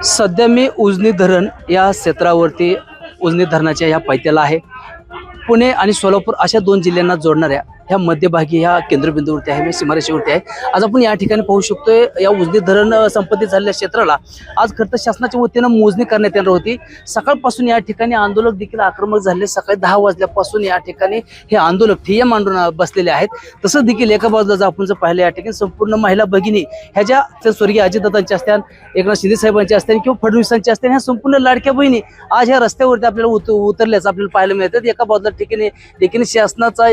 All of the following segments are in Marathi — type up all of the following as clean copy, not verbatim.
सध्या मी उजनी धरण या क्षेत्रावरती उजनी धरणाच्या ह्या पायथ्याला आहे. पुणे आणि सोलापूर अशा दोन जिल्ह्यांना जोडणाऱ्या ह्या मध्यभागी ह्या केंद्रबिंदूवरती आहे, मी सीमारेषेवरती आहे. आज आपण या ठिकाणी पाहू शकतोय या उजनी धरण संपत्तीत झालेल्या क्षेत्राला आज खरं तर शासनाच्या वतीनं मोजणी करण्यात येणार होती. सकाळपासून या ठिकाणी आंदोलक देखील आक्रमक झाले. सकाळी 10 वाजल्यापासून या ठिकाणी हे आंदोलक ठिय्या मांडून बसलेले आहेत. तसंच देखील एका बाजूला जर आपण जर पाहिलं या ठिकाणी संपूर्ण महिला भगिनी ह्या ज्या स्वर्गीय अजितदादांच्या असत्या, एकनाथ शिंदे साहेबांच्या असत्या किंवा फडणवीसांच्या असत्या, ह्या संपूर्ण लाडक्या बहिणी आज ह्या रस्त्यावरती आपल्याला उतरल्याच आपल्याला पाहायला मिळतात. एका बाजूला ठिकाणी देखील शासनाचा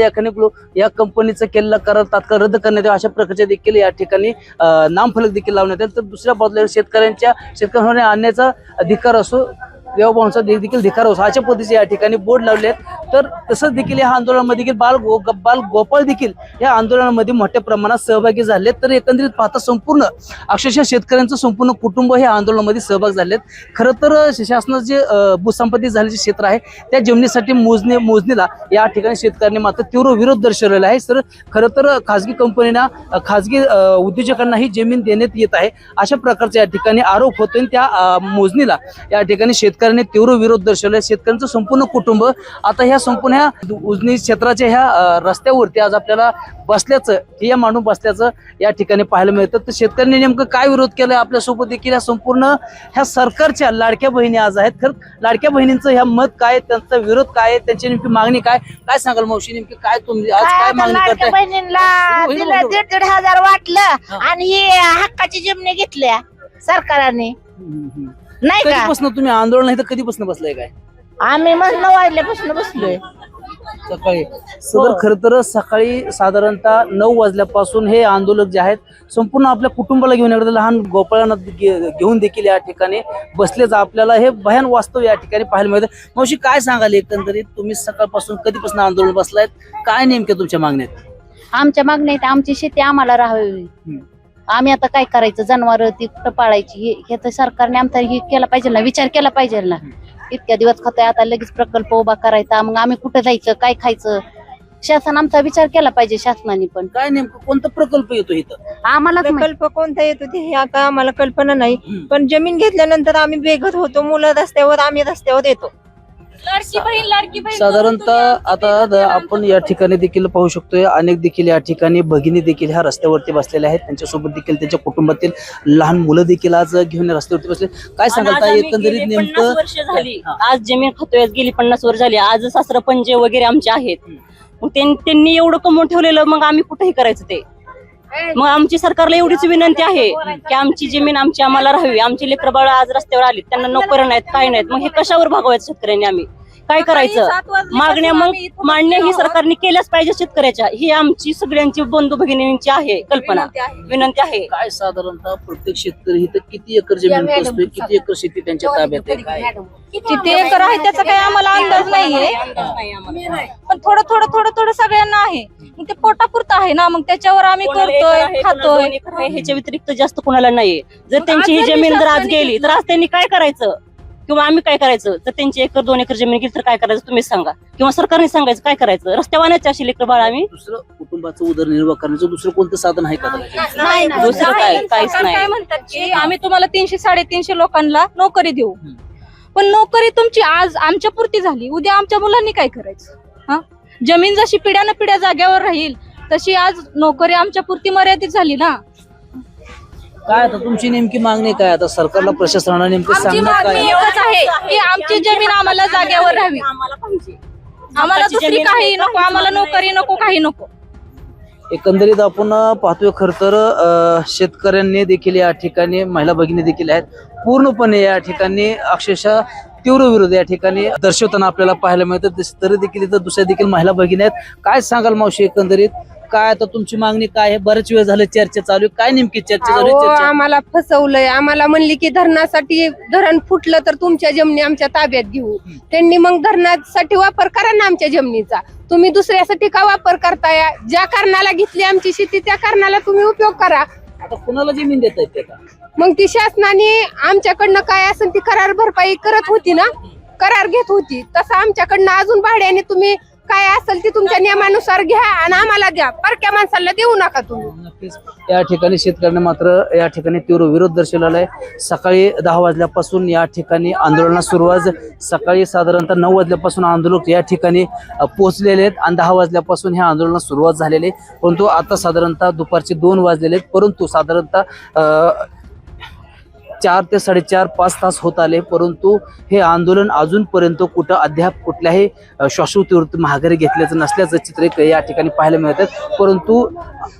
या कंपनीचा केलेला करार तात्काळ रद्द करण्यात यावा अशा प्रकारचे देखील या ठिकाणी नामफलक देखील लावण्यात येईल. तर दुसऱ्या बाजूला शेतकऱ्यांना आणण्याचा अधिकार असो, व्यवभावांचा देखील अधिकार असो अशा पद्धतीचे या ठिकाणी बोर्ड लावले आहेत. तर तसंच देखील या आंदोलनामध्ये देखील बाल गोपाळ देखील या आंदोलनामध्ये मोठ्या प्रमाणात सहभागी झाले. तर एकंदरीत पाहता संपूर्ण अक्षरशः शेतकऱ्यांचं संपूर्ण कुटुंब हे आंदोलनामध्ये सहभागी झालेत. खरं तर शासनाचे जे भूसंपत्ती झालेले क्षेत्र आहे त्या जमिनीसाठी मोजणीला या ठिकाणी शेतकऱ्यांनी मात्र तीव्र विरोध दर्शवलेला आहे. तर खरं तर खाजगी कंपनीना, खाजगी उद्योजकांना ही जमीन देण्यात येत आहे अशा प्रकारचे या ठिकाणी आरोप होतोय. त्या मोजणीला या ठिकाणी शेतकऱ्यांनी तीव्र विरोध दर्शवला. शेतकऱ्यांचं संपूर्ण कुटुंब आता ह्या संपूर्ण ह्या उजनी क्षेत्राच्या ह्या रस्त्यावरती आज आपल्याला बसल्याचं, ठिय्या मांडून बसल्याचं या ठिकाणी पाहायला मिळतं. तर शेतकऱ्यांनी नेमकं काय विरोध केलाय आपल्यासोबत देखील या संपूर्ण ह्या सरकारच्या लाडक्या बहिणी आज आहेत. खरं लाडक्या बहिणींचं ह्या मत काय, त्यांचा विरोध काय, त्यांची नेमकी मागणी काय सांगाल मावशी? नेमकी काय तुम्ही आज काय मागणी करताय? बहिणींना दिलं 1,500 वाटलं आणि ही हक्काची जमिनी घेतल्या सरकारने, नाही का? कधीपासून तुम्ही आंदोलन आहे तर कधीपासून बसलाय काय? आम्ही मग 9 वाजल्यापासून बसलोय सकाळी. सदर खरं तर सकाळी साधारणतः 9 वाजल्यापासून हे आंदोलक जे आहेत संपूर्ण आपल्या कुटुंबाला घेऊन येतात, लहान गोपाळांना घेऊन देखील या ठिकाणी बसलेच आपल्याला हे भयान वास्तव या ठिकाणी पाहायला मिळतं. मावशी काय सांगाल एकंदरीत तुम्ही सकाळपासून कधीपासून आंदोलन बसलायत, काय नेमक्या तुमच्या मागण्या आहेत? आमच्या मागण्या आहेत, आमची शेती आम्हाला राहावी. आम्ही आता काय करायचं, जनावर ती कुठं पाळायची हे तर सरकारने आमचा हे केला पाहिजे ना, विचार केला पाहिजे ना. इतक्या दिवस खातोय, आता लगेच प्रकल्प उभा करायचा, मग आम्ही कुठं जायचं, काय खायचं, शासन आमचा विचार केला पाहिजे. शासनाने पण काय नेमकं कोणता प्रकल्प येतो इथं? आम्हाला प्रकल्प कोणता येतो ते हे आता आम्हाला कल्पना नाही, पण जमीन घेतल्यानंतर आम्ही बेघर होतो, मुलं रस्त्यावर, आम्ही रस्त्यावर येतो. साधारणतः आता आपण या ठिकाणी देखील पाहू शकतोय अनेक देखील या ठिकाणी भगिनी देखील ह्या रस्त्यावरती बसलेल्या आहेत. त्यांच्यासोबत देखील त्यांच्या कुटुंबातील लहान मुलं देखील आज घेऊन रस्त्यावरती बसले. काय सांगता एकंदरीत नेमकं? 50 वर्ष झाली आज जमीन खातोय, गेली 50 वर्ष झाली. आज सासर पंजे वगैरे आमचे आहेत, मग त्यांनी एवढं कमवून ठेवलेलं, मग आम्ही कुठेही करायचं ते. मग आमची सरकारला एवढीच विनंती आहे की आमची जमीन आम्हाला राहावी. आमची लेकरं बाळ आज रस्त्यावर आली, त्यांना नोकऱ्या नाहीत, काय नाहीत, मग हे कशावर भागवायचं शेतकऱ्यांनी? आम्ही काय करायचं? मागण्या मग मान्य ही सरकारने केल्याच पाहिजे शेतकऱ्याच्या. ही आमची सगळ्यांची बंधू भगिनींची आहे कल्पना, विनंती आहे. काय साधारणतः प्रत्येक शेतकरी इथं किती एकर जमीन असतोय, किती एकर शेती त्यांच्या ताब्यात आहे, काय किती एकर आहे त्याचा काही आम्हाला अंदाज नाहीये, पण थोडं सगळ्यांना आहे. मग ते पोटापुरतं आहे ना, मग त्याच्यावर आम्ही करतोय, खातोय. ह्याच्या व्यतिरिक्त जास्त कोणाला नाहीये. जर त्यांची ही जमीन जर आज गेली तर आज त्यांनी काय करायचं किंवा आम्ही काय करायचं? तर त्यांची 1-2 एकर जमीन गेली तर काय करायचं तुम्हीच सांगा, किंवा सरकारने सांगायचं काय करायचं? रस्त्यावाण्याची अशी लेकर बाळ आम्ही. दुसरं कुटुंबाचं उदरनिर्वाह करण्याचं दुसरं कोणतं साधन आहे का? नाही, दुसरं काहीच नाही. काय म्हणतात की आम्ही तुम्हाला 300-350 लोकांना नोकरी देऊ, पण नोकरी तुमची आज आमच्या पुरती झाली, उद्या आमच्या मुलांनी काय करायचं? हा, जमीन जशी पिढ्यानं पिढ्या जाग्यावर राहील तशी आज नोकरी आमच्या पुरती मर्यादित झाली ना. काय आता तुमची नेमकी मागणी काय? आता सरकारला, प्रशासनाला नेमकं आमची सांगणं मागणी काय? एकच आहे की आमची जमीन आम्हाला जाग्यावर राहावी. आम्हाला दुसरी काही नको, आम्हाला नोकरी नको, काही नको. एकंदरीत आपण पाहतोय खर तर शेतकऱ्यांनी देखील या ठिकाणी, महिला भगिनी देखील आहेत, पूर्णपणे या ठिकाणी अक्षरशः तीव्र विरोध या ठिकाणी दर्शवताना आपल्याला पाहायला मिळतं. तरी देखील इथं दुसऱ्या देखील महिला भगिनी आहेत. काय सांगाल मावशी एकंदरीत? काय आता तुमची मागणी काय आहे? बरेच वेळ झालं चर्चा चालू आहे, काय नेमकी चर्चा चालू आहे? आम्हाला फसवलंय, आम्हाला म्हणली की धरणासाठी धरण फुटलं तर तुमच्या जमिनी आमच्या ताब्यात घेऊ. त्यांनी मग धरणासाठी वापर करा ना आमच्या जमिनीचा, तुम्ही दुसऱ्यासाठी का वापर करताय? ज्या कारणाला घेतली आमची शेती त्या कारणाला तुम्ही उपयोग करा. आता कुणाला जमीन देत आहेत ते? मग ती शासनाने आमच्याकडनं काय असेल ती करार भरपाई करत होती ना, करार घेत होती, तसं आमच्याकडनं अजून भाड्याने तुम्ही काय असेल ते तुमच्या नियमानुसार घ्या आणि आम्हाला द्या, परक्या माणसाला देऊ नका तुम्ही. नक्कीच या ठिकाणी शेतकऱ्यांनी मात्र या ठिकाणी तीव्र विरोध दर्शवलेला आहे. सकाळी 10 वाजल्यापासून या ठिकाणी आंदोलनास सुरुवात, सकाळी साधारणतः 9 वाजल्यापासून आंदोलक या ठिकाणी पोहोचलेले आहेत आणि 10 वाजल्यापासून ह्या आंदोलनास सुरुवात झालेली आहे. परंतु आता साधारणतः दुपारचे 2 वाजलेले आहेत, परंतु साधारणतः 4 ते 4.5 5 तास होत आले, परंतु हे आंदोलन अजूनपर्यंत कुठं अद्याप कुठल्याही शाश्वतीवरती माघारी घेतल्याचं नसल्याचं चित्र या ठिकाणी पाहायला मिळतात. परंतु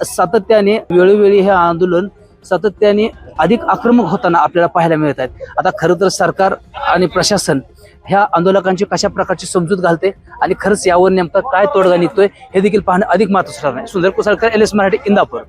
सातत्याने वेळोवेळी हे आंदोलन सातत्याने अधिक आक्रमक होताना आपल्याला पाहायला मिळत आहेत. आता खरं तर सरकार आणि प्रशासन ह्या आंदोलकांची कशा प्रकारची समजूत घालते आणि खरंच यावर नेमका काय तोडगा निघतोय हे देखील पाहणं अधिक महत्त्वाचं ठरणार आहे. सुंदर कुसाळकर, LS मराठी, इंदापूर.